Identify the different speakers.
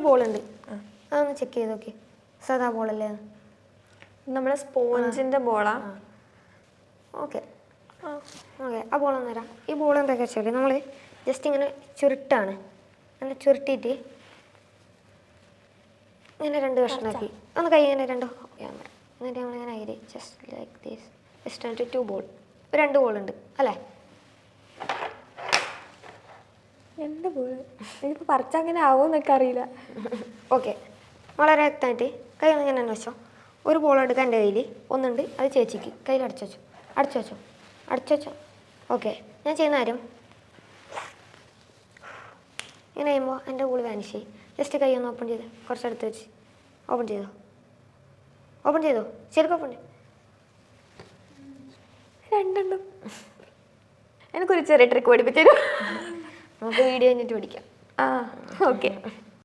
Speaker 1: ബോളുണ്ട്, അതൊന്ന് ചെക്ക് ചെയ്ത് നോക്കി. സാധാ ബോളല്ലേ?
Speaker 2: നമ്മുടെ സ്പോഞ്ചിൻ്റെ ബോളാ.
Speaker 1: ഓക്കെ ഓക്കെ, ആ ബോളൊന്നു തരാം. ഈ ബോൾ എന്തൊക്കെ വെച്ചാൽ നമ്മൾ ജസ്റ്റ് ഇങ്ങനെ ചുരുട്ടാണ്. അങ്ങനെ ചുരുട്ടിയിട്ട് ഇങ്ങനെ 2 കഷ്ണമാക്കി ഒന്ന് കൈ ഇങ്ങനെ 2 ക്യാമറ എന്നിട്ട് നമ്മളിങ്ങനെ അരി ജസ്റ്റ് ലൈക്ക് ദീസ് ജസ്റ്റ് എന്നിട്ട് 2 ബോൾ 2 ബോളുണ്ട് അല്ലേ?
Speaker 2: എൻ്റെ ബോൾ എനിക്കിപ്പോൾ പറിച്ചാൽ അങ്ങനെ ആവുമെന്നൊക്കെ അറിയില്ല.
Speaker 1: ഓക്കെ, വളരെ വ്യക്തമായിട്ട് കൈ ഇങ്ങനെ തന്നെ വെച്ചോ. ഒരു ബോൾ എടുക്കാൻ എൻ്റെ കയ്യിൽ ഒന്നുണ്ട്, അത് ചേച്ചിക്ക് കയ്യിൽ അടച്ചു വെച്ചോ. ഓക്കെ, ഞാൻ ചെയ്യുന്ന കാര്യം ഇങ്ങനെ ചെയ്യുമ്പോൾ എൻ്റെ ബോൾ വാനിഷ് ചെയ്യും. ജസ്റ്റ് കൈ ഒന്ന് ഓപ്പൺ ചെയ്ത് കുറച്ചെടുത്ത് വെച്ച് ഓപ്പൺ ചെയ്തോ ശരിക്കും ഓപ്പൺ ചെയ്തു.
Speaker 2: 2 എനിക്കൊരു ചെറിയ ട്രിക്ക് പഠിപ്പിച്ചു തരും.
Speaker 1: നമുക്ക് വീഡിയോ കഴിഞ്ഞിട്ട് പഠിക്കാം.
Speaker 2: ഓക്കെ.